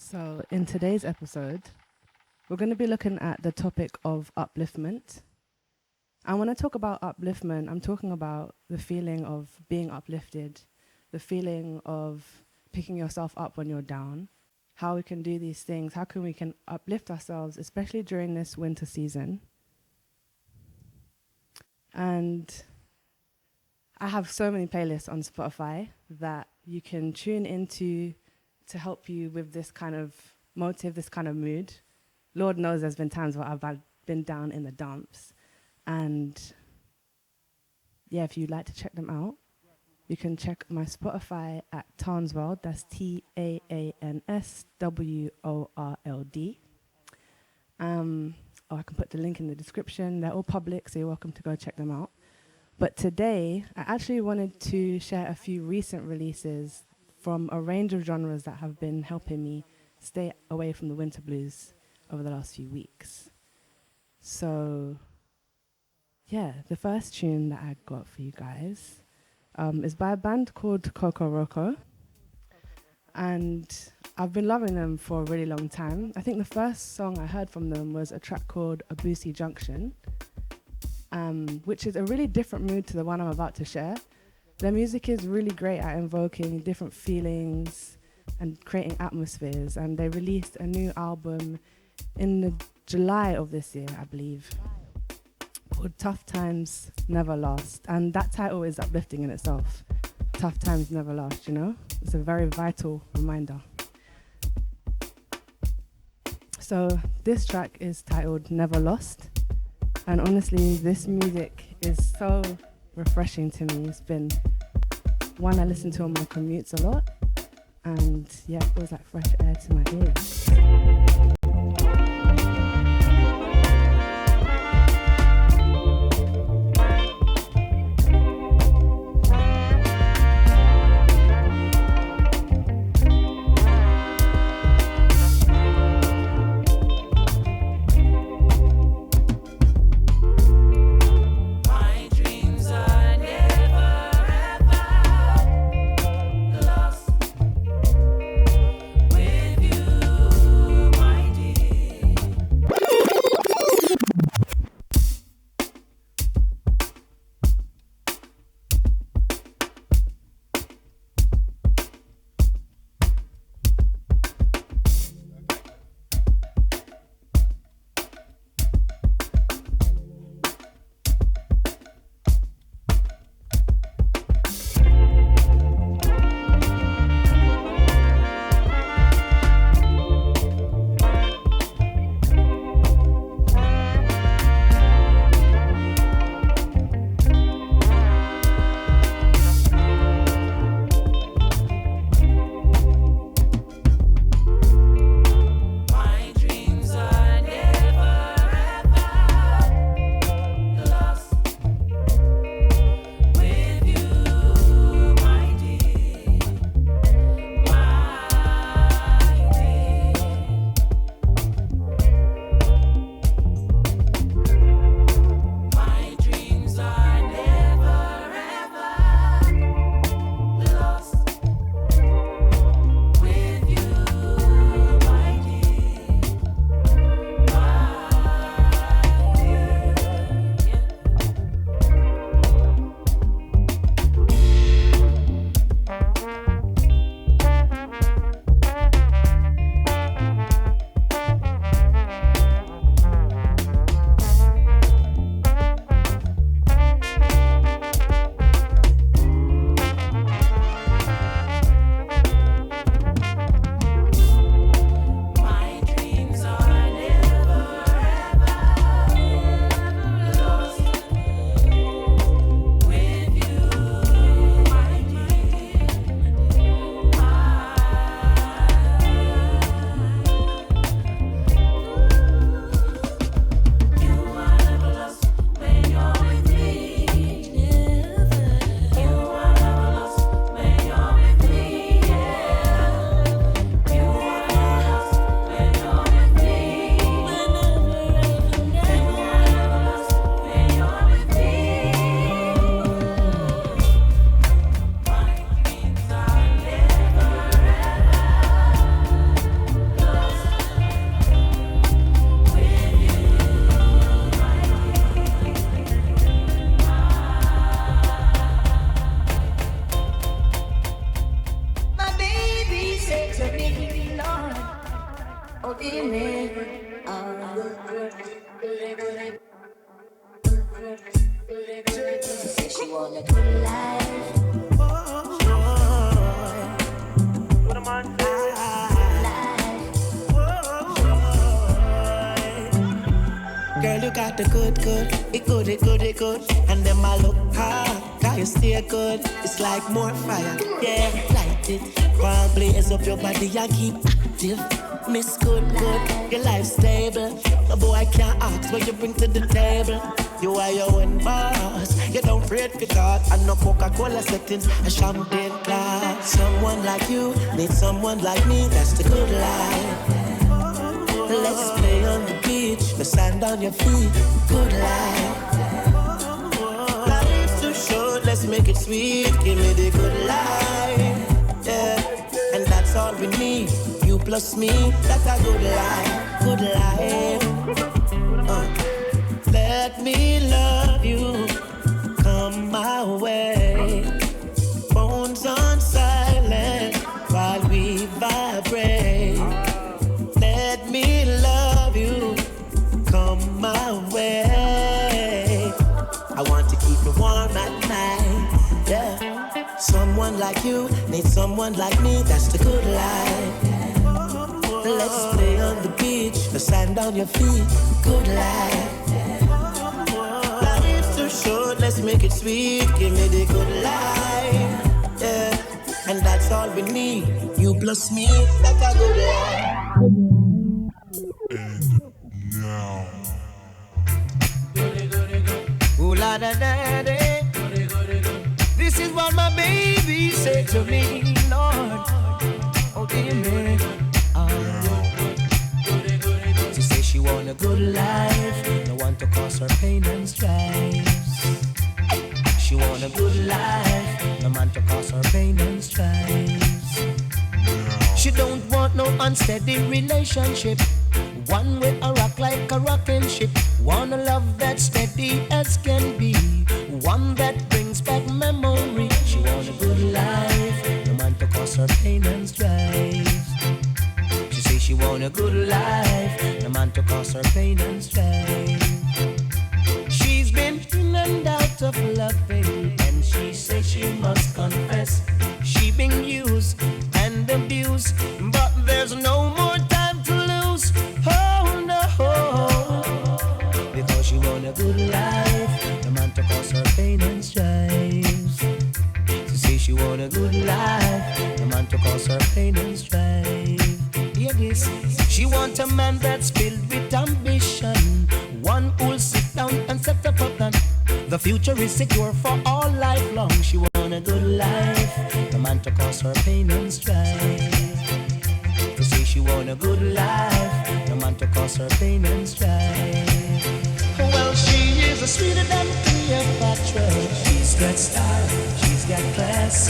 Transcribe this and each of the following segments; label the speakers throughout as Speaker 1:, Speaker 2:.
Speaker 1: So, in today's episode, we're going to be looking at the topic of upliftment. And when I talk about upliftment, I'm talking about the feeling of being uplifted, the feeling of picking yourself up when you're down, how we can do these things, how can we can uplift ourselves, especially during this winter season. And I have so many playlists on Spotify that you can tune into to help you with this kind of motive, this kind of mood. Lord knows there's been times where I've been down in the dumps. And yeah, if you'd like to check them out, you can check my Spotify at TAANSWORLD. That's TAANSWORLD. Or I can put the link in the description. They're all public, so you're welcome to go check them out. But today, I actually wanted to share a few recent releases from a range of genres that have been helping me stay away from the winter blues over the last few weeks. So, yeah, the first tune that I got for you guys is by a band called Coco Roco. And I've been loving them for a really long time. I think the first song I heard from them was a track called Abusi Junction, which is a really different mood to the one I'm about to share. Their music is really great at invoking different feelings and creating atmospheres. And they released a new album in July of this year, I believe, called Tough Times Never Last. And that title is uplifting in itself. Tough times never last, you know? It's a very vital reminder. So this track is titled Never Lost. And honestly, this music is so refreshing to me. It's been one I listen to on my commutes a lot. And yeah, it feels like fresh air to my ears.
Speaker 2: With you, my Oh, dear. She said she want a good life.
Speaker 3: Girl, you got the good, it good. And them I look hard, got you stay good. It's like more fire, yeah, light it. While blaze up your body and keep active. Miss good, your life stable. The boy can't ask what you bring to the table. You are your own boss. You don't afraid for God. And no Coca-Cola settings, a champagne glass. Someone like you needs someone like me. That's the good life. Let's play on the beach, the sand on your feet. Good life. Life's too short, let's make it sweet. Give me the good life. Yeah, and that's all we need. You plus me, that's a good life. Good life. Let me love you. Come my way. Phones on silent while we vibrate. Let me love you, come my way. I want to keep you warm at night, yeah. Someone like you needs someone like me, that's the good life. Let's play on the beach, the sand on your feet, good life. Life's too short, let's make it sweet, give me the good life, yeah. And that's all we need, you plus me, that's a good life.
Speaker 4: And now,
Speaker 3: Ooh la da da da. This is what my baby said to me, Lord. Oh dear me. She says she want a good life, no one to cause her pain and strife. She want a good life, no man to cause her pain and strife. She don't want no unsteady relationship. One with a rock like a rocking ship. Want a love that's steady as can be. One that brings back memory. She want a good life, no man to cause her pain and strife. She say she want a good life, no man to cause her pain and strife. She's been in and out of loving, and she say she must confess. She been used and abused, but there's no more time to lose. Oh no, because she want a good life, no man to cause her pain and strife. She say she want a good life, no man to cause her pain and strife. Hear this, she want a man that's filled with ambition, one who'll sit down and set up a plan. The future is secure for all life long. She want a good life, no man to cause her pain and strife. To say she want a good life, no man to cause her pain and strife. Well, she is a sweeter than Cleopatra. She's got style, she's got class.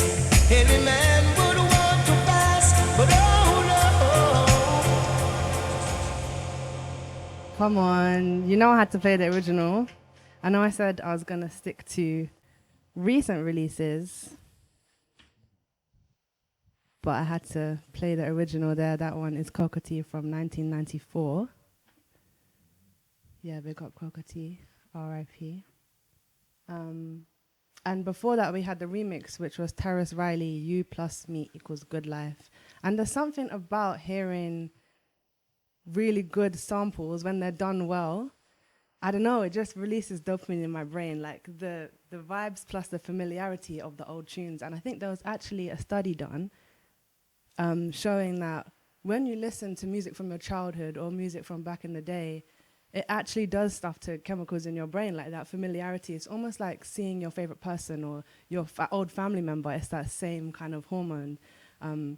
Speaker 3: Any man would want to pass, but oh
Speaker 1: no. Come on, you know I had to play the original. I know I said I was gonna stick to recent releases, but I had to play the original there. That one is Coca Tea from 1994. Yeah, big up Coca Tea, R.I.P. And before that, we had the remix, which was Terrace Riley, You Plus Me Equals Good Life. And there's something about hearing really good samples when they're done well. I don't know, it just releases dopamine in my brain, like the vibes plus the familiarity of the old tunes. And I think there was actually a study done showing that when you listen to music from your childhood or music from back in the day, it actually does stuff to chemicals in your brain, like that familiarity. It's almost like seeing your favorite person or your old family member. It's that same kind of hormone. And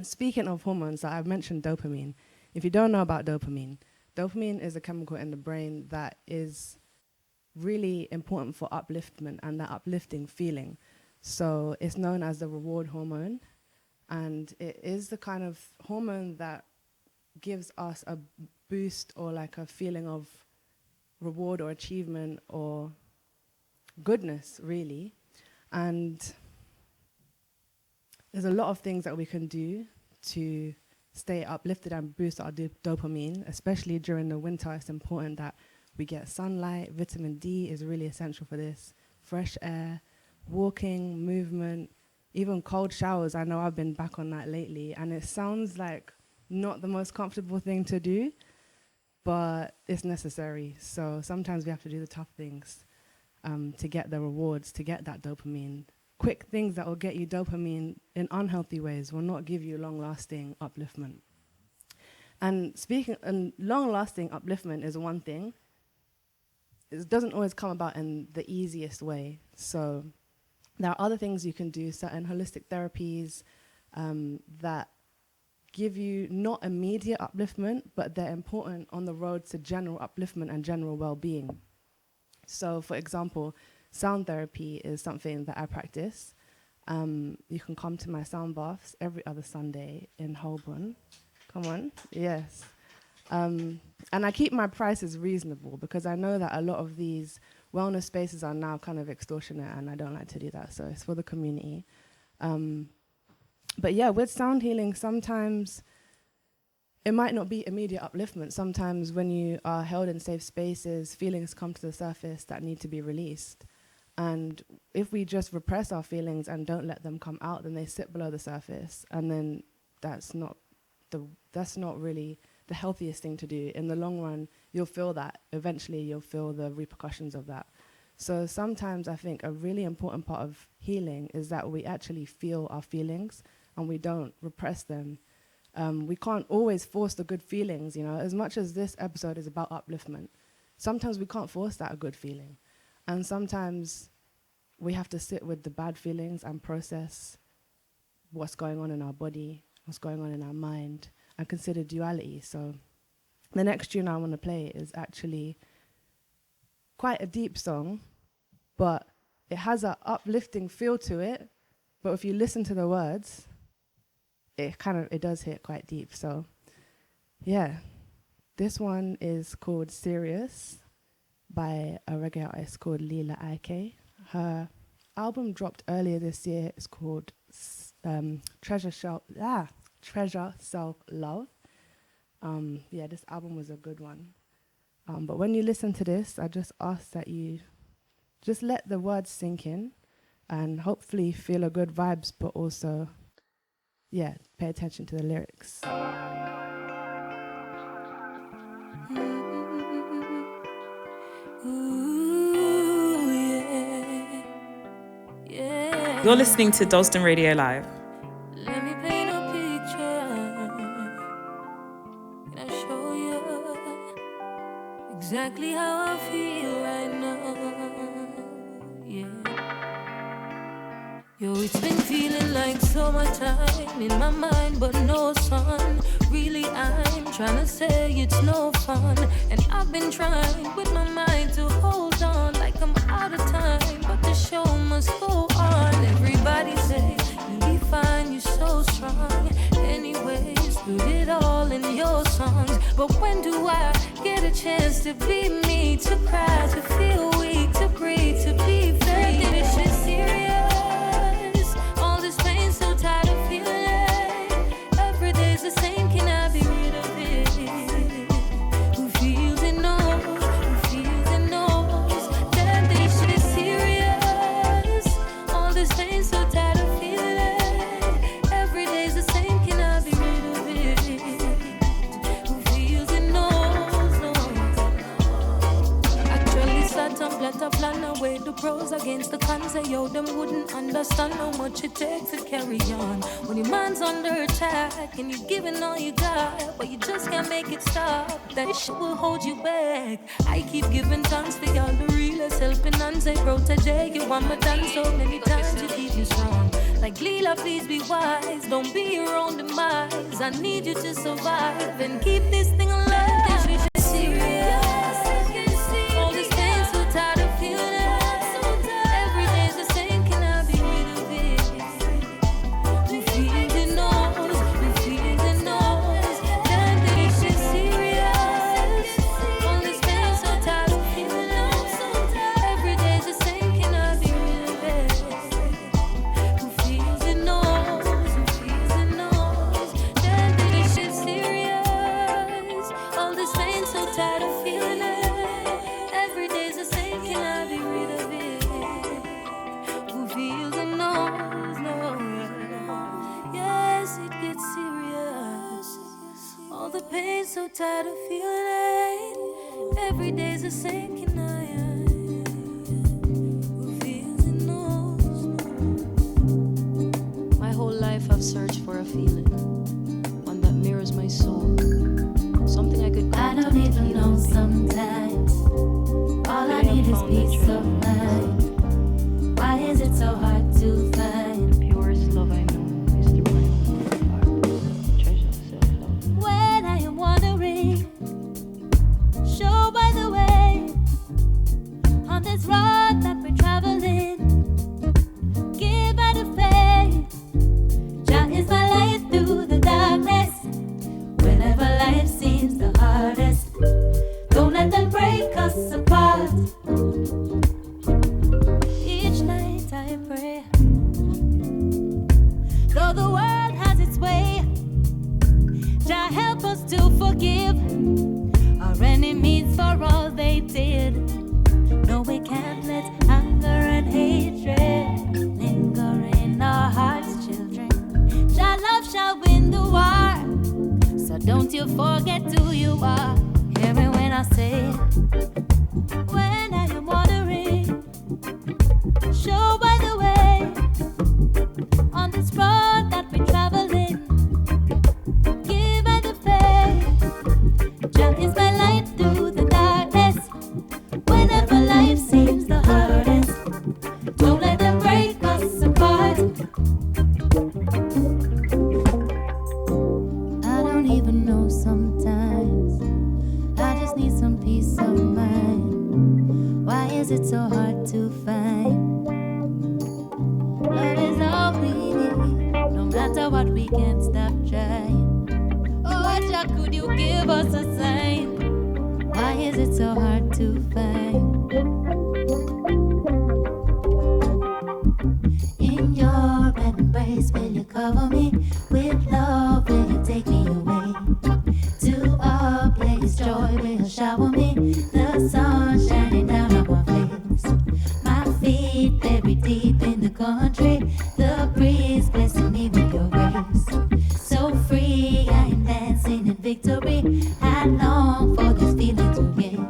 Speaker 1: speaking of hormones, I've mentioned dopamine. If you don't know about dopamine, dopamine is a chemical in the brain that is really important for upliftment and that uplifting feeling. So it's known as the reward hormone, and it is the kind of hormone that gives us a boost or like a feeling of reward or achievement or goodness, really. And there's a lot of things that we can do to stay uplifted and boost our dopamine, especially during the winter. It's important that we get sunlight. Vitamin D is really essential for this. Fresh air, walking, movement, even cold showers. I know I've been back on that lately, and it sounds like not the most comfortable thing to do, but it's necessary. So sometimes we have to do the tough things to get the rewards, to get that dopamine. Quick things that will get you dopamine in unhealthy ways will not give you long-lasting upliftment. And long-lasting upliftment is one thing. It doesn't always come about in the easiest way. So there are other things you can do, certain holistic therapies that give you not immediate upliftment, but they're important on the road to general upliftment and general well-being. So, for example, sound therapy is something that I practice. You can come to my sound baths every other Sunday in Holborn. Come on, yes. And I keep my prices reasonable because I know that a lot of these wellness spaces are now kind of extortionate, and I don't like to do that, so it's for the community. But yeah, with sound healing, sometimes it might not be immediate upliftment. Sometimes when you are held in safe spaces, feelings come to the surface that need to be released. And if we just repress our feelings and don't let them come out, then they sit below the surface, and then that's not really the healthiest thing to do. In the long run, you'll feel that. Eventually, you'll feel the repercussions of that. So sometimes I think a really important part of healing is that we actually feel our feelings and we don't repress them. We can't always force the good feelings, you know, as much as this episode is about upliftment. Sometimes we can't force that good feeling. And sometimes we have to sit with the bad feelings and process what's going on in our body, what's going on in our mind, and consider duality. So the next tune I want to play is actually quite a deep song, but it has an uplifting feel to it. But if you listen to the words, it does hit quite deep. So yeah, this one is called Serious by a reggae artist called Leela IK. Her album dropped earlier this year. It's called Treasure Self Love. Yeah, this album was a good one. But when you listen to this, I just ask that you just let the words sink in and hopefully feel a good vibes, but also, yeah, pay attention to the lyrics.
Speaker 4: Ooh, yeah. Yeah. You're listening to Dalston Radio Live. Let me paint a picture. Can I show you exactly how I feel right now? Yeah. Yo, it's been feeling like summertime in my mind, but no sun. Really, I'm trying to say it's no fun. And I've been trying with my mind to hold on like I'm out of time, but the show must go on. Everybody say you'll be fine, you're so strong. Anyways, put it all in your songs. But when do I get a chance to be me, to cry, to feel weak, to breathe, to be free? This shit serious. So tired of feeling every day's the same. Can I be rid of it? Who feels it knows, who feels it knows that this shit is serious. All this pain, so tired of feeling every day's the same. Can I be rid of it? Who feels it knows, Actually sat and plot a plan away the pros against the cons. Say yo, them wouldn't understand how much it takes to carry on when your mind's under attack and you're giving all you got, but you just can't make it stop. That shit will hold you back. I keep giving thanks for y'all the realest helping hands. Say protege, you want my dance so many times you keep me strong. Like Leela, please be wise, don't be your own demise. I need you to survive and keep this thing alive. This shit is serious. All this pain, so tired of feeling. This shit the pain, so tired of feeling. Every day's a sinking iron. Who feels it knows. My whole life I've searched for a feeling, one that mirrors my soul. Something I could
Speaker 5: I don't even know sometimes. All I need is peace of mind. Why is it so hard to find?
Speaker 4: The purest love I know is through my own heart. Treasure self-love.
Speaker 5: When I am wandering, show by the way, on this road that we're traveling, give by the faith. Jah is my light through the darkness. Whenever life seems the hardest, don't let them break us apart. Each night I pray, though the world has its way, Jah help us to forgive our enemies for all they did. No, we can't let anger and hatred linger in our hearts, children. Jah love shall win the war, so don't you forget who you are. Hear me when I say, when I am wandering, show by the way, on this road that we're traveling, give by the faith. Jah is my light through the darkness. Whenever life seems the hardest, don't let them break us apart. I don't even know sometimes. I just need some peace of mind. Why is it so hard to find? Love is all we need. No matter what, we can't stop trying. Oh, Jah, could you give us a sign? Why is it so hard to find? In your embrace, will you cover me? With love, will you take me away? To a place, joy will shower me. The sun shining down on my face. My feet buried deep in the country. The breeze blessing me with your grace. So free, I am dancing in victory. I long for this feeling to gain.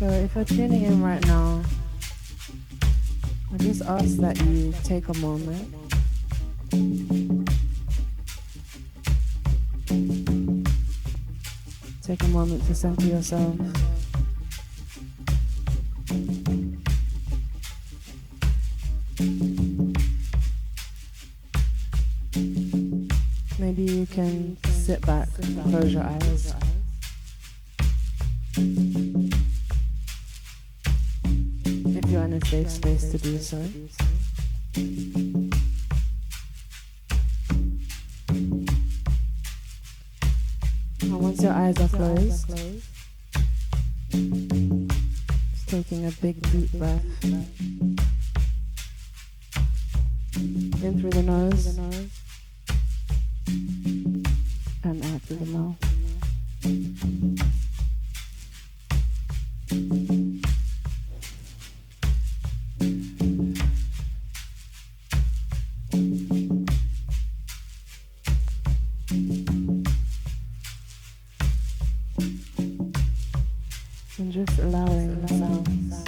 Speaker 1: So if you're tuning in right now, I just ask that you take a moment to center yourself. Maybe you can sit back, close your eyes. If you're in a safe space to do so. And once your eyes are closed, just taking a big deep breath in through the nose and out through the mouth. And just allowing the sounds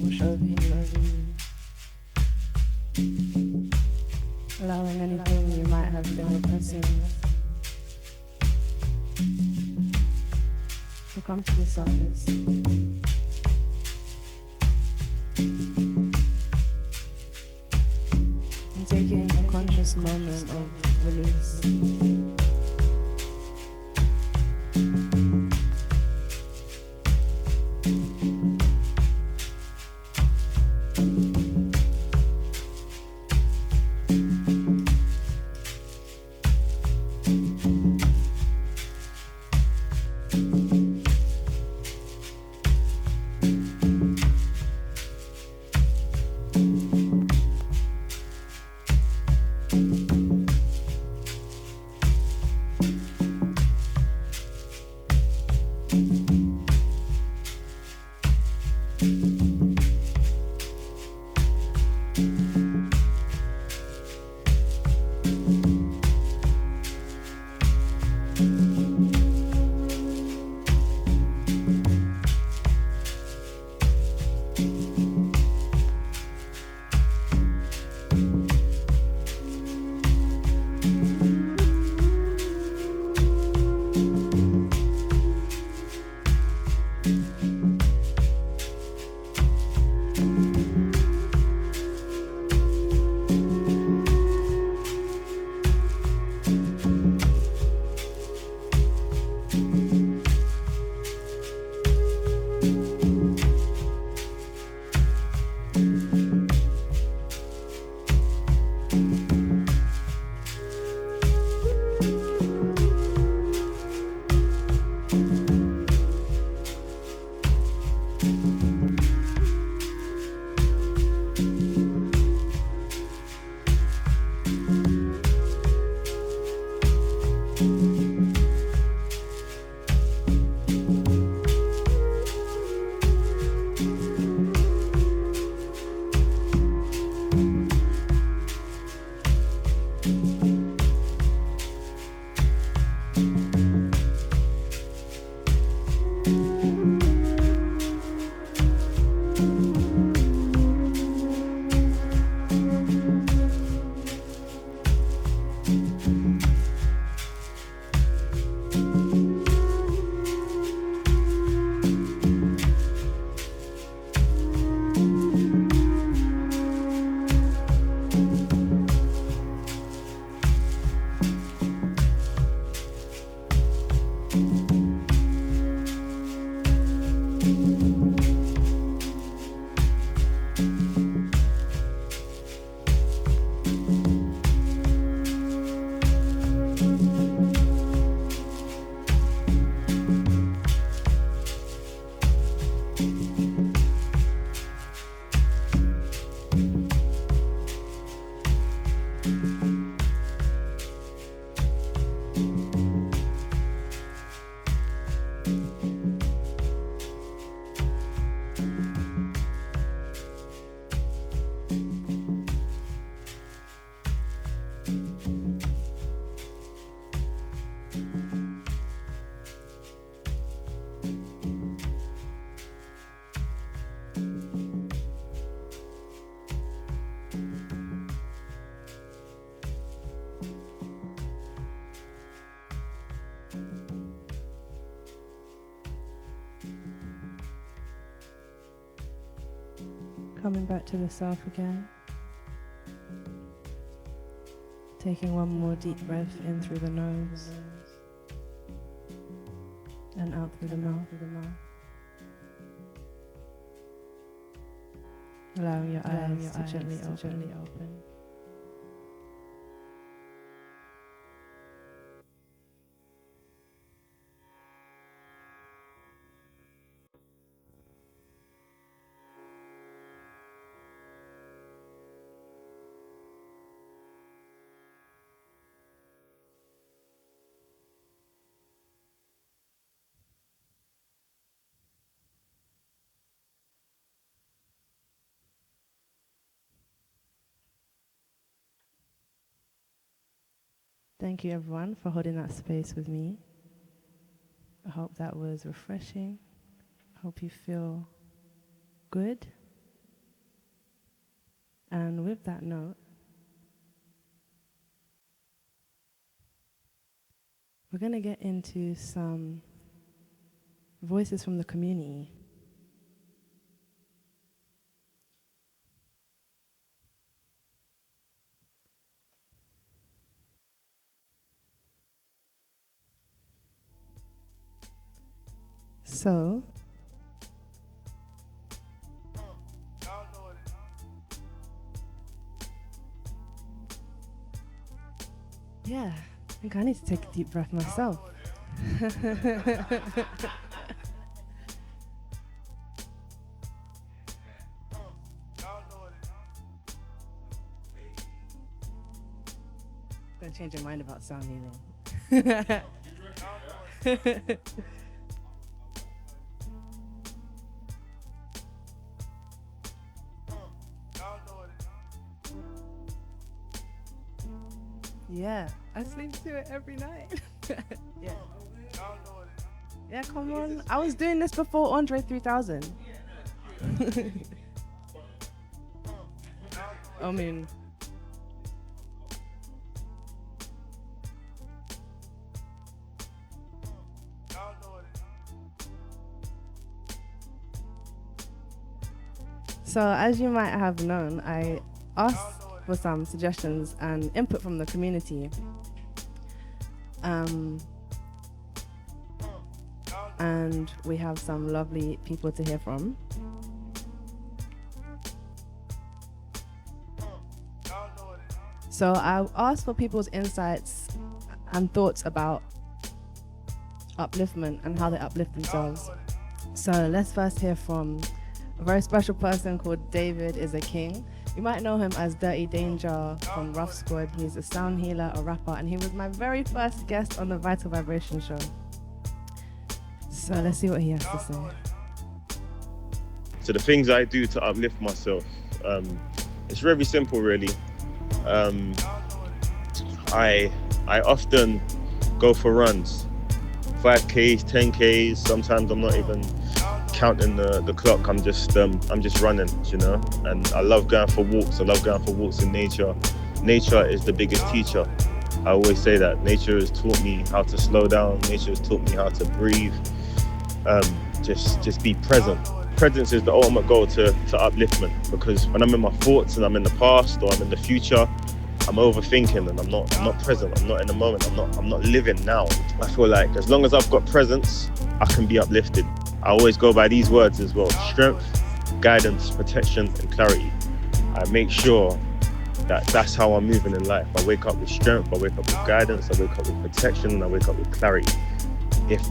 Speaker 1: wash over you. Allowing anything you might have been repressing to come to the surface. And taking a conscious moment of release. Coming back to the self again. Taking one more deep breath in through the nose and out through the mouth. Allowing your eyes to gently open. Thank you everyone for holding that space with me. I hope that was refreshing. I hope you feel good. And with that note, we're going to get into some voices from the community. So, yeah, I think I need to take a deep breath myself. Gonna change your mind about sound healing. Yeah, I sleep to it every night. Yeah. Yeah, come on. I was doing this before Andre 3000. I mean, so as you might have known, I asked for some suggestions and input from the community. And we have some lovely people to hear from. So I asked for people's insights and thoughts about upliftment and how they uplift themselves. So let's first hear from a very special person called David is a King. You might know him as Dirty Danger from Rough Squad. He's a sound healer, a rapper, and he was my very first guest on the Vital Vibrationz show. So let's see what he has to say.
Speaker 6: So the things I do to uplift myself, it's very simple really. I often go for runs, 5Ks, 10Ks, sometimes I'm not even counting the clock, I'm just running, you know. And I love going for walks. I love going for walks in nature. Nature is the biggest teacher. I always say that. Nature has taught me how to slow down. Nature has taught me how to breathe. Just be present. Presence is the ultimate goal to upliftment, because when I'm in my thoughts and I'm in the past or I'm in the future, I'm overthinking and I'm not present. I'm not in the moment. I'm not living now. I feel like as long as I've got presence, I can be uplifted. I always go by these words as well: strength, guidance, protection, and clarity. I make sure that that's how I'm moving in life. I wake up with strength, I wake up with guidance, I wake up with protection, and I wake up with clarity. If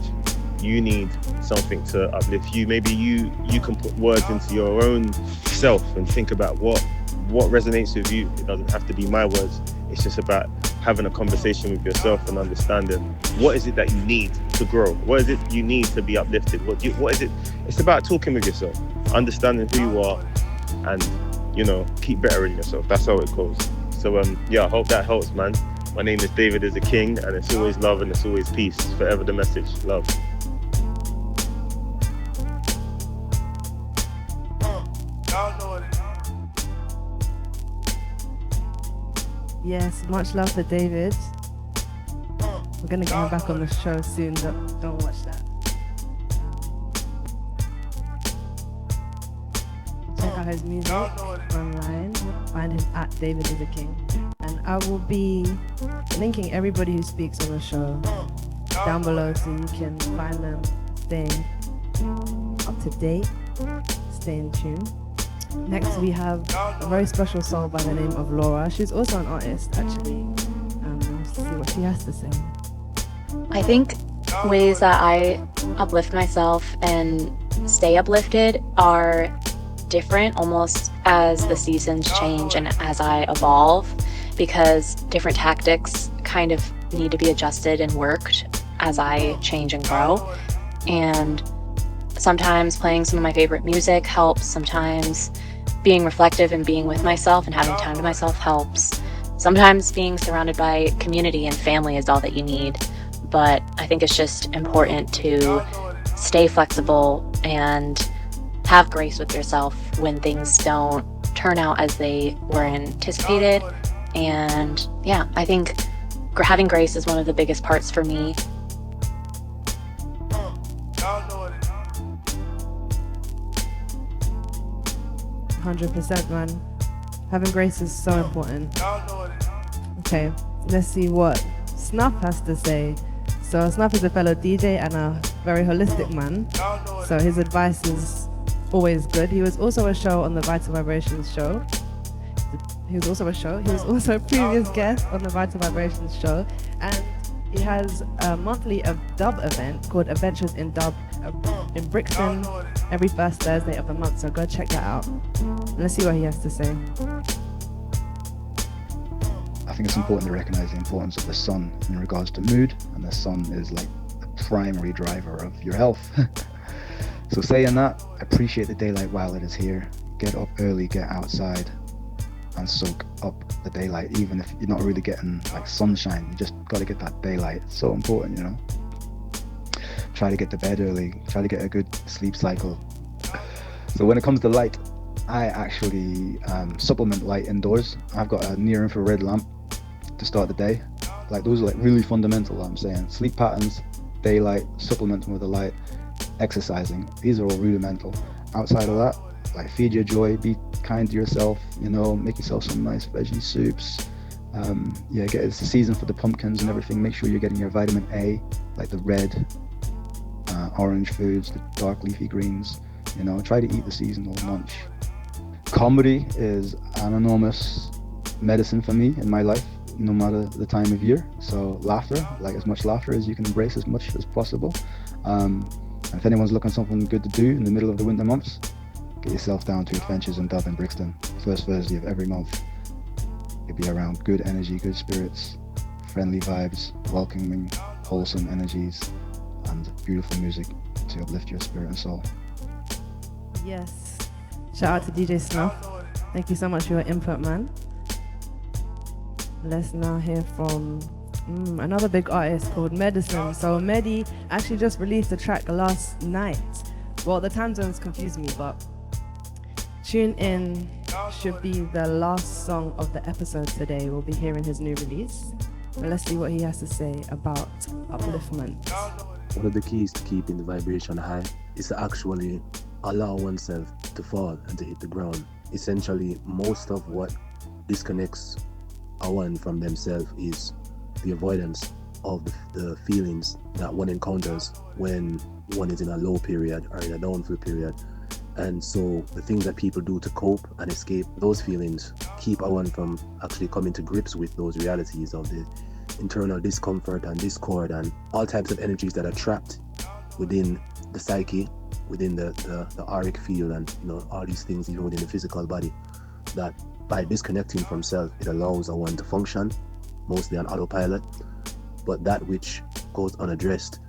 Speaker 6: you need something to uplift you, maybe you can put words into your own self and think about what resonates with you. It doesn't have to be my words. It's just about having a conversation with yourself and understanding what is it that you need to grow. What is it you need to be uplifted? What is it? It's about talking with yourself, understanding who you are, and keep bettering yourself. That's how it goes. So I hope that helps, man. My name is David is a King, and it's always love and it's always peace. Forever the message. Love.
Speaker 1: Yes, much love for David. We're gonna get him back on the show soon. Don't watch that. Check out his music online. Find him at David is a King. And I will be linking everybody who speaks on the show down below so you can find them, stay up to date, stay in tune. Next we have a very special soul by the name of Laura. She's also an artist actually. Let's see what she has to say.
Speaker 7: I think ways that I uplift myself and stay uplifted are different almost as the seasons change and as I evolve, because different tactics kind of need to be adjusted and worked as I change and grow. And sometimes playing some of my favorite music helps. Sometimes being reflective and being with myself and having time to myself helps. Sometimes being surrounded by community and family is all that you need. But I think it's just important to stay flexible and have grace with yourself when things don't turn out as they were anticipated. And yeah, I think having grace is one of the biggest parts for me.
Speaker 1: 100%, man. Having grace is so important. Okay, let's see what Snuff has to say. So Snuff is a fellow DJ and a very holistic man. So his advice is always good. He was also a show on the Vital Vibrationz show. He was also a previous guest on the Vital Vibrationz show. And he has a monthly dub event called Adventures in Dub in Brixton every first Thursday of the month. So go check that out. And let's see what he has to say.
Speaker 8: I think it's important to recognize the importance of the sun in regards to mood, and the sun is like the primary driver of your health. So saying that, appreciate the daylight while it is here. Get up early, get outside and soak up the daylight. Even if you're not really getting like sunshine, you just got to get that daylight. It's so important, you know. Try to get to bed early, try to get a good sleep cycle. So when it comes to light, I actually supplement light indoors. I've got a near infrared lamp to start the day. Like those are like really fundamental, I'm saying. Sleep patterns, daylight, supplementing with the light, exercising. These are all rudimental. Outside of that, like feed your joy, be kind to yourself, you know, make yourself some nice veggie soups. It's the season for the pumpkins and everything. Make sure you're getting your vitamin A, like the red, orange foods, the dark leafy greens. You know, try to eat the seasonal munch. Comedy is an enormous medicine for me in my life, no matter the time of year. So laughter, like as much laughter as you can embrace as much as possible. And if anyone's looking for something good to do in the middle of the winter months, get yourself down to Adventures in Dub in Brixton, first Thursday of every month. You'll be around good energy, good spirits, friendly vibes, welcoming, wholesome energies, and beautiful music to uplift your spirit and soul.
Speaker 1: Yes. Shout out to DJ Snuff. Thank you so much for your input, man. Let's now hear from another big artist called Medicine. So Medi actually just released a track last night. Well, the time zones confuse me, but tune in should be the last song of the episode today. We'll be hearing his new release. But let's see what he has to say about upliftment.
Speaker 9: One of the keys to keeping the vibration high is to actually allow oneself to fall and to hit the ground. Essentially, most of what disconnects one from themselves is the avoidance of the feelings that one encounters when one is in a low period or in a downfall period. And so the things that people do to cope and escape those feelings keep one from actually coming to grips with those realities of the internal discomfort and discord and all types of energies that are trapped within the psyche, within the auric field, and you know, all these things even within the physical body, that by disconnecting from self, it allows one to function mostly on autopilot. But that which goes unaddressed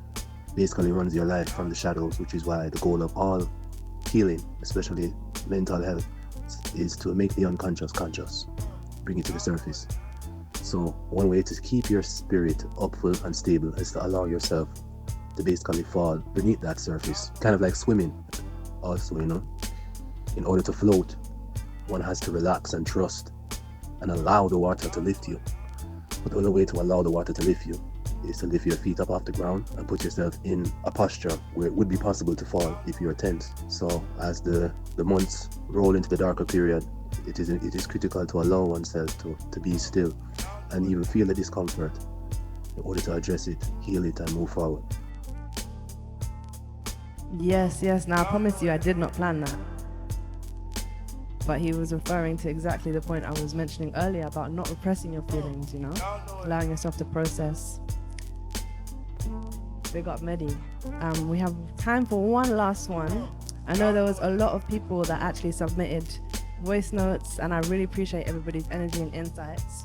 Speaker 9: basically runs your life from the shadows, which is why the goal of all healing, especially mental health, is to make the unconscious conscious, bring it to the surface. So one way to keep your spirit upful and stable is to allow yourself to basically fall beneath that surface, kind of like swimming also, you know. In order to float, one has to relax and trust and allow the water to lift you. But the only way to allow the water to lift you is to lift your feet up off the ground and put yourself in a posture where it would be possible to fall if you're tense. So as the months roll into the darker period, it is critical to allow oneself to be still and even feel the discomfort in order to address it, heal it, and move forward.
Speaker 1: Yes. Now, I promise you, I did not plan that. But he was referring to exactly the point I was mentioning earlier about not repressing your feelings, you know? Allowing yourself to process. Big up Mehdi. We have time for one last one. I know there was a lot of people that actually submitted voice notes, and I really appreciate everybody's energy and insights.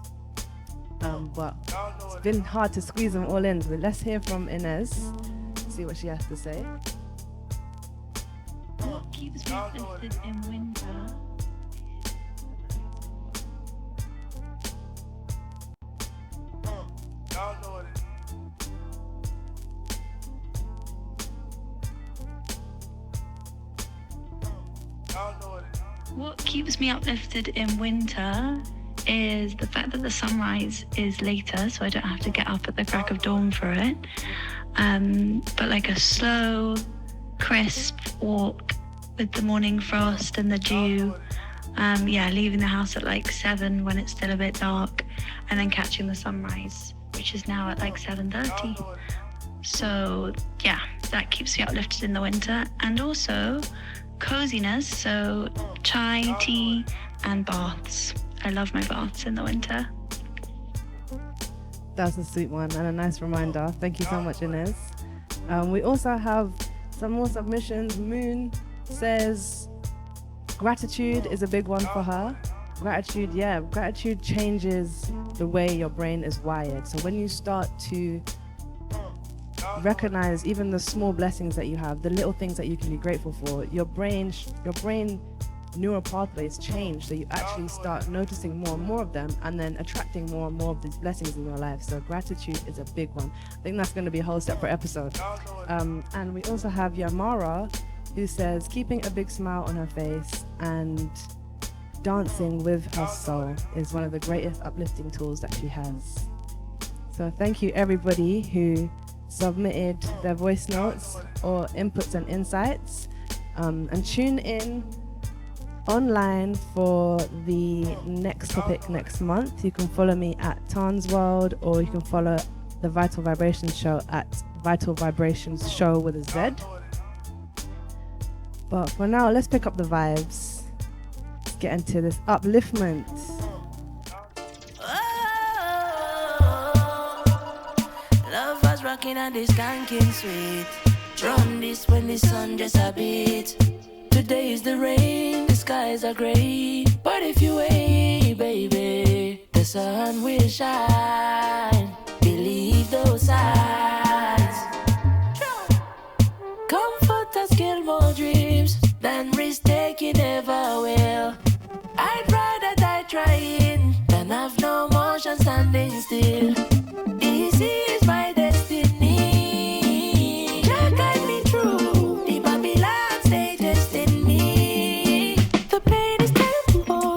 Speaker 1: But it's been hard to squeeze them all in. But let's hear from Inez, see what she has to say.
Speaker 10: What keeps me uplifted in winter? What keeps me uplifted in winter is the fact that the sunrise is later, so I don't have to get up at the crack of dawn for it. But like a slow, crisp walk with the morning frost and the dew. Leaving the house at like 7 when it's still a bit dark, and then catching the sunrise, which is now at like 7:30. So yeah, that keeps me uplifted in the winter. And also coziness, so chai, tea, and baths. I love my baths in the winter.
Speaker 1: That's a sweet one and a nice reminder. Thank you so much, Inez. We also have some more submissions. Moon says gratitude is a big one for her. Gratitude changes the way your brain is wired. So when you start to recognize even the small blessings that you have, the little things that you can be grateful for, your brain neural pathways change, so you actually start noticing more and more of them, and then attracting more and more of these blessings in your life. So gratitude is a big one. I think that's going to be a whole separate episode. And we also have Yamara, who says keeping a big smile on her face and dancing with her soul is one of the greatest uplifting tools that she has. So thank you everybody who submitted their voice notes or inputs and insights, and tune in online for the next topic next month. You can follow me at TAANSWORLD, or you can follow the Vital Vibrationz show at Vital Vibrationz show with a Z. But for now, let's pick up the vibes. Let's get into this upliftment.
Speaker 11: Love was rocking and this skanking sweet. Drum this when the sun just a beat. Today is the rain, the skies are grey. But if you wait, baby, the sun will shine. Believe those signs. Comfort has killed more dreams than risk taking ever will. I'd rather die trying than have no motion standing still. Easy is my destiny. Jah guide me through the Babylon stay just in me. The pain is temporary.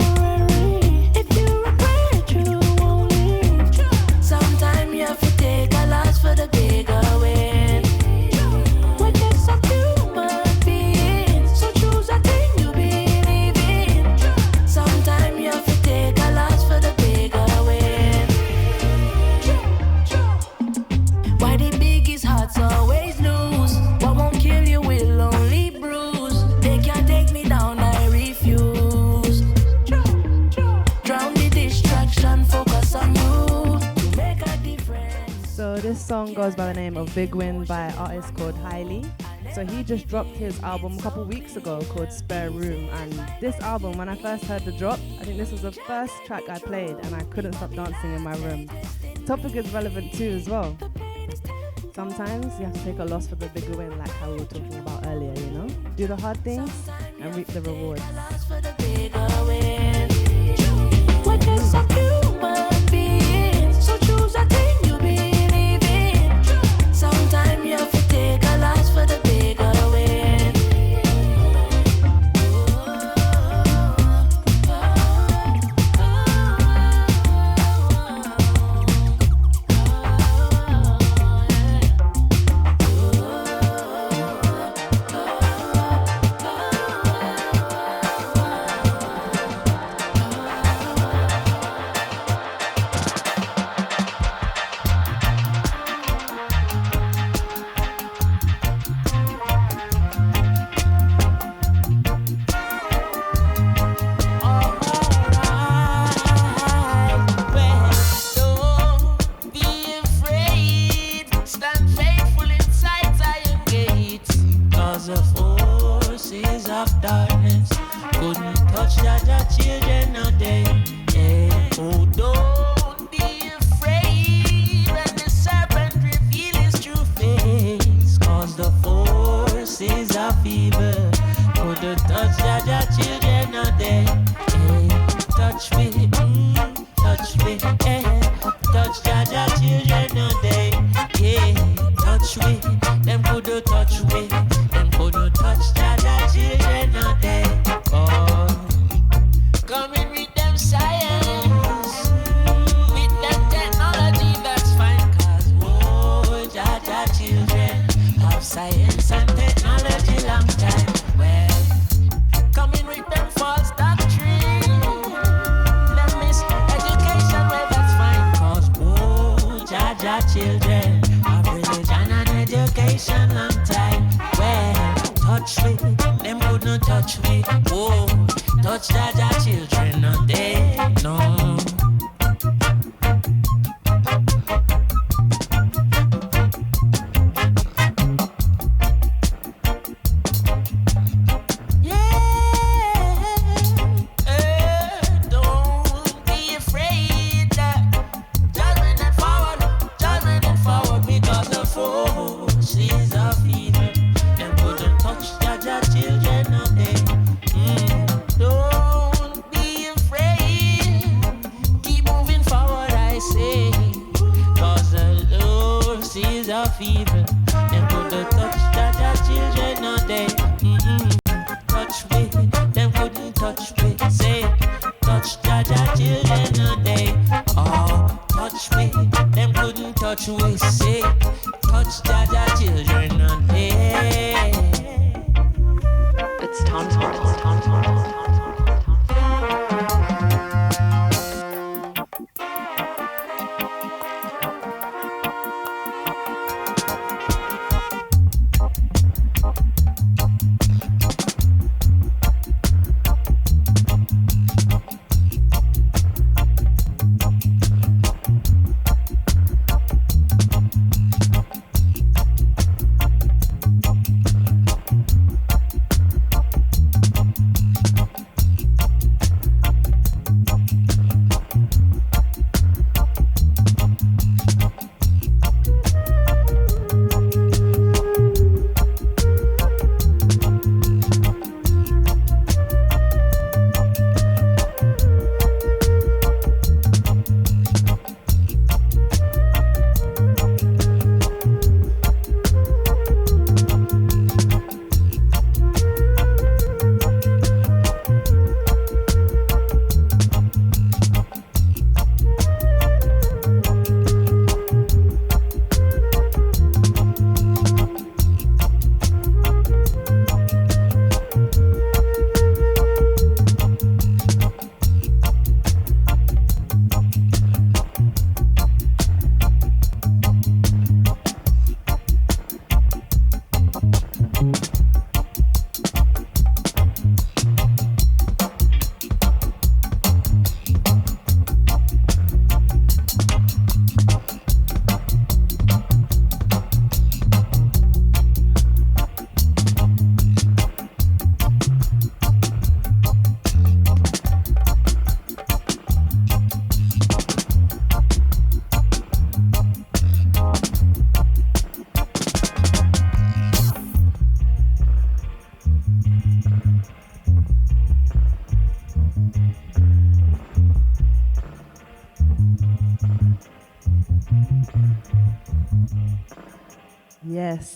Speaker 11: If you regret, you won't leave. Sometimes you have to take a loss for the bigger win. We're just some human beings, so choose a thing you believe in. Sometimes you have to take a loss for the bigger win. Why the biggest hearts always lose? What won't kill you will only bruise. They can't take me down, I refuse. Drown the distraction, focus on you. Make a difference.
Speaker 1: So this song goes by the name of Big Win by an artist called Hailey. So he just dropped his album a couple weeks ago called Spare Room, and this album, when I first heard the drop, I think this was the first track I played and I couldn't stop dancing in my room. The topic is relevant too as well. Sometimes you have to take a loss for the bigger win, like how we were talking about earlier, you know? Do the hard things and reap the rewards.
Speaker 11: We're just some human beings, so choose a thing you believe in. Sometimes you have to take a loss for the bigger win.
Speaker 3: of evil. Couldn't touch Jaja children no day. Hey, touch me, hey. Touch Jaja children no day. Yeah, touch me. Them couldn't touch me. Them couldn't touch Jaja children no day. Coming with them science, with them technology, that's fine. Cause whoa, Jaja children have science and technology long time. Well, coming with them false doctrine, them miseducation, well that's fine. Cause whoa, Jaja children have religion and education long time. Well, touch me, them wouldn't touch me. Whoa, touch Jaja children no day, no. Evil, them couldn't touch Jaja children no day. Touch me, them couldn't touch me. Say, touch Jaja children no day. Oh, touch me, them couldn't touch me. Say, touch Jaja children no day.
Speaker 7: It's TAANSWORLD.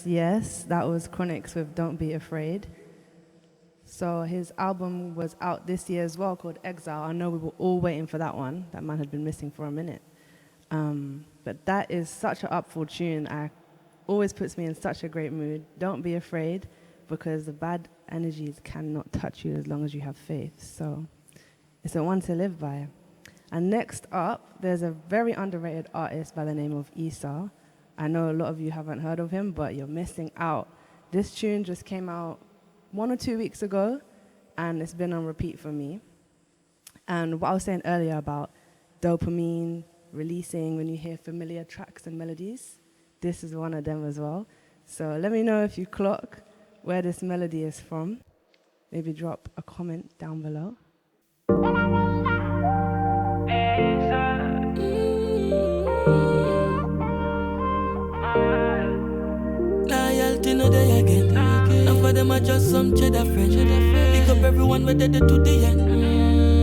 Speaker 1: Yes, that was Chronix with Don't Be Afraid. So his album was out this year as well, called Exile. I know we were all waiting for that one. That man had been missing for a minute. But that is such an upful tune. Always puts me in such a great mood. Don't be afraid, because the bad energies cannot touch you as long as you have faith. So it's a one to live by. And next up, there's a very underrated artist by the name of Esau. I know a lot of you haven't heard of him, but you're missing out. This tune just came out 1 or 2 weeks ago, and it's been on repeat for me. And what I was saying earlier about dopamine releasing when you hear familiar tracks and melodies, this is one of them as well. So let me know if you clock where this melody is from. Maybe drop a comment down below.
Speaker 3: Loyalty no day again. No
Speaker 12: of them are just some cheddar friends. Pick up everyone with the to the end.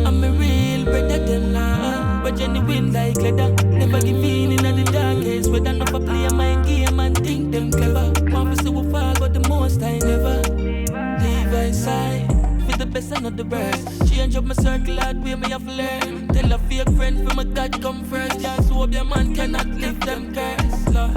Speaker 12: I'm a real better than life, but genuine like leather. Never give in at the darkest. Whether not for play a mind game and think them clever. Want to see what fall, but the most I never leave her side. For the best and not the worst. Change up my circle out where me have learned. Tell a fake friend from my God come first. Yeah, so hope your man cannot live them curse, Lord.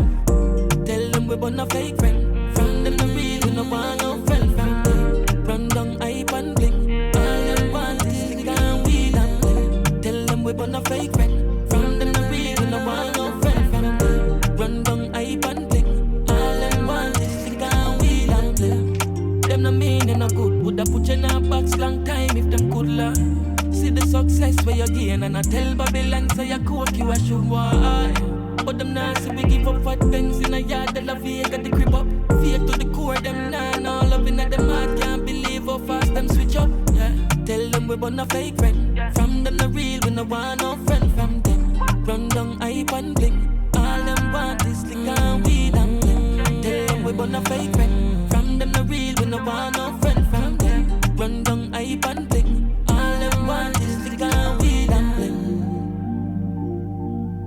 Speaker 12: Tell them we born a fake friend. From them the real, we no want no friend from them. Run down hype and bling. All them want is liquor and weed and bling. Tell them we born a fake friend. From them the real, we no want no friend from them. Run down hype and bling. All them want is liquor and weed and bling. Them no mean and no good. Woulda put you in a box long time if them could learn. See the success where you gain and I tell Babylon say you coke you a should want. But them nah see we give up fat things in a yard. They love you got the grip up. Fear to the core them nah no loving at them heart. Can't believe how fast them switch up. Yeah, tell them we born a fake friend. From them the real we no want no friend from them. Run down hype and bling. All them want is liquor and weed and bling. Tell them we born a fake friend. From them the real we no want no friend from them. Run down hype and bling. All them want is liquor and weed and bling.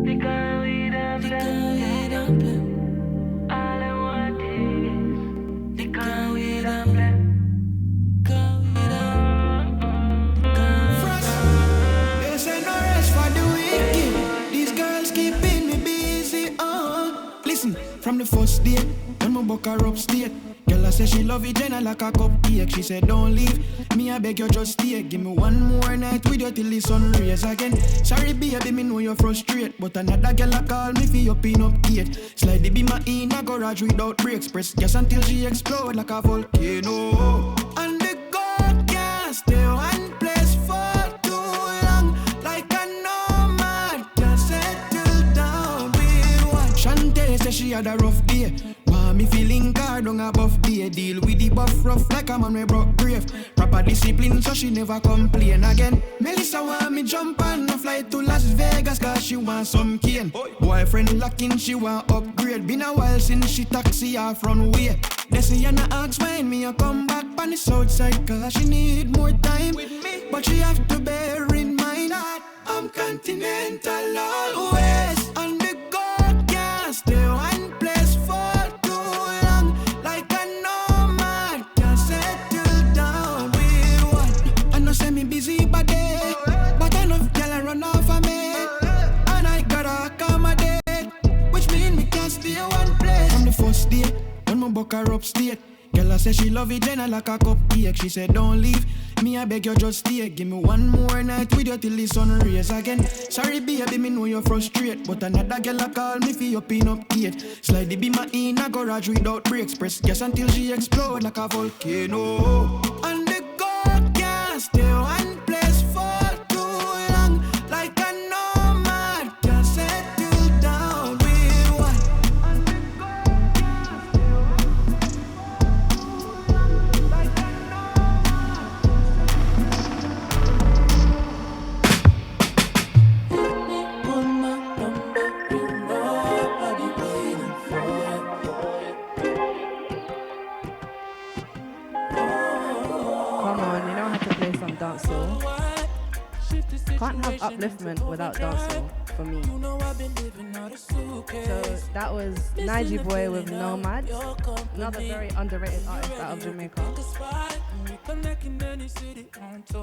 Speaker 12: Liquor and weed and bling. All I want is liquor and weed and bling.
Speaker 13: There's no rest for the wicked. These girls keeping me busy. Listen, from the first day, when my buck her upstate, girl I say she love it then I like a cupcake. She said don't leave, me I beg you just stay. Give me one more night with you till the sun rays again. Sorry baby, me know you're frustrated, but another girl I call me for your pin up gate. Slide the beamer in a garage without brakes. Press gas until she explode like a volcano. And the girl can't stay one place for too long. Like a nomad, just settle down with one. Shantae say she had a rough day. Me feeling guard on above day. Deal with the buff rough like a man we broke grave. Proper discipline so she never complain again. Melissa want me jump on a flight to Las Vegas cause she want some cane. Boyfriend locking she want upgrade. Been a while since she taxi off runway. Desiana ask when me a come back on the south side cause she need more time with me. But she have to bear in mind that I'm continental always. And the girl can't stay one place for busy body, but enough girl run off of me, and I gotta accommodate, which mean we can't stay one place. From the first day, when my buck her upstate, girl I say she love it then I like a cupcake. She said don't leave, me I beg you just stay. Give me one more night with you till the sun rays again. Sorry baby, me know you're frustrated, but another girl I call me for your pin up gate. Slide the beamer in a garage without brakes. Press gas until she explode like a volcano. And the girl can't stay one place for too long. Like a nomad, just settle down with one.
Speaker 1: Dancehall. Can't have upliftment without dancehall for me. So that was Nige Boy with Nomad, another very underrated artist out of Jamaica.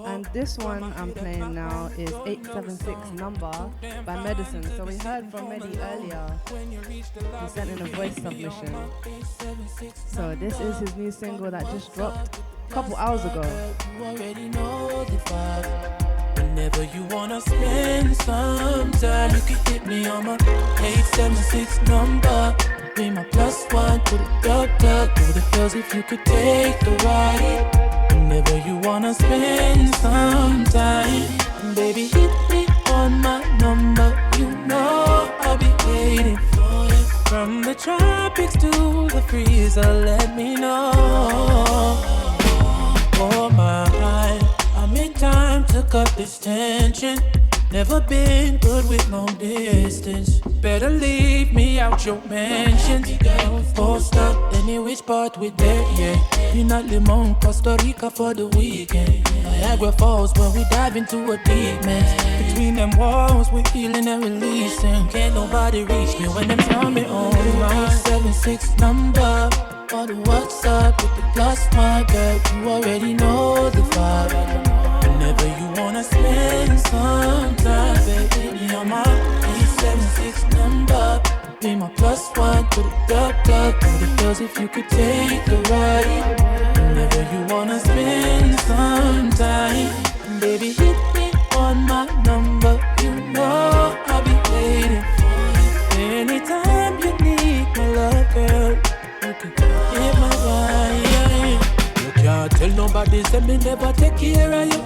Speaker 1: And this one I'm playing now is 876 Number by Medicine. So we heard from Medi earlier. He sent in a voice submission. So this is his new single that just dropped a couple hours ago.
Speaker 14: You already know the vibe. Whenever you wanna spend some time, you can hit me on my 876 number. Be my +1 to the doctor. Go the hills if you could take the ride. Whenever you wanna spend some time, baby, hit me on my number. You know I'll be waiting for you. From the tropics to the freezer, let me know. Oh my, I made time to cut this tension. Never been good with long distance. Better leave me out your mentions. Post up any which part with that, yeah. In a Limon, Costa Rica for the weekend. Niagara Falls when we dive into a deep mess. Between them walls, we're healing and releasing. Can't nobody reach me when them tell me on my 76 number. Or the WhatsApp with the +1, girl. You already know the vibe. Whenever you wanna spend some time, baby, on my 876 number. Be my +1 to the club. All the girls, if you could take the ride. Whenever you wanna spend some time, baby, hit me on my number. You know I'll be waiting for you. Anytime you need my love, girl, you can hit my line. You can't tell nobody, say me never take care of you.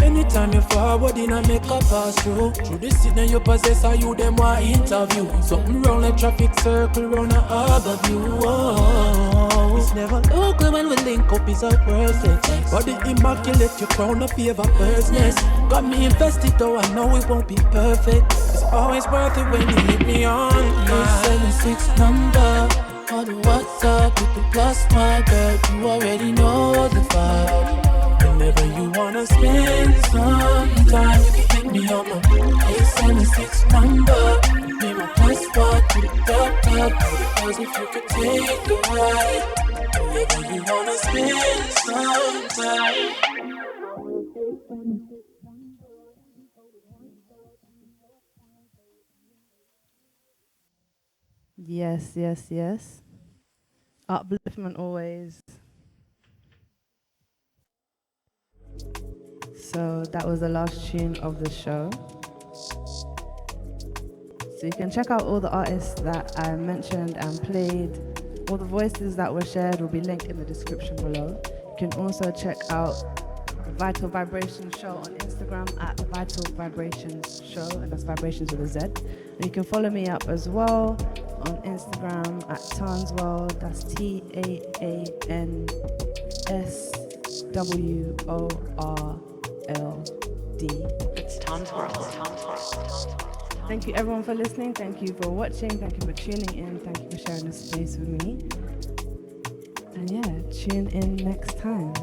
Speaker 14: Anytime you forward in I make a pass through. Through the city you possess or you them want interview. Something wrong like traffic circle round a harbor view. Oh, it's never local when we link up, it's a perfect. Body immaculate, your crown of favor personess. Got me invested though, I know it won't be perfect. It's always worth it when you hit me on my 76 number. Or the WhatsApp with the +1, girl, you already know the vibe. Whenever you wanna spend some time, you can hit me on my 876 number. Be my +1 to the top. Because if you could take the ride, whenever you wanna spend some time.
Speaker 1: Yes. Upliftment always. So that was the last tune of the show. So you can check out all the artists that I mentioned and played. All the voices that were shared will be linked in the description below. You can also check out the Vital Vibrationz show on Instagram at Vital Vibrationz show, and that's vibrations with a Z. And you can follow me up as well on Instagram at TAANSWORLD, that's TAANSWORLD.
Speaker 15: It's TAANSWORLD.
Speaker 1: Thank you everyone for listening, thank you for watching, thank you for tuning in, thank you for sharing this space with me. And yeah, tune in next time.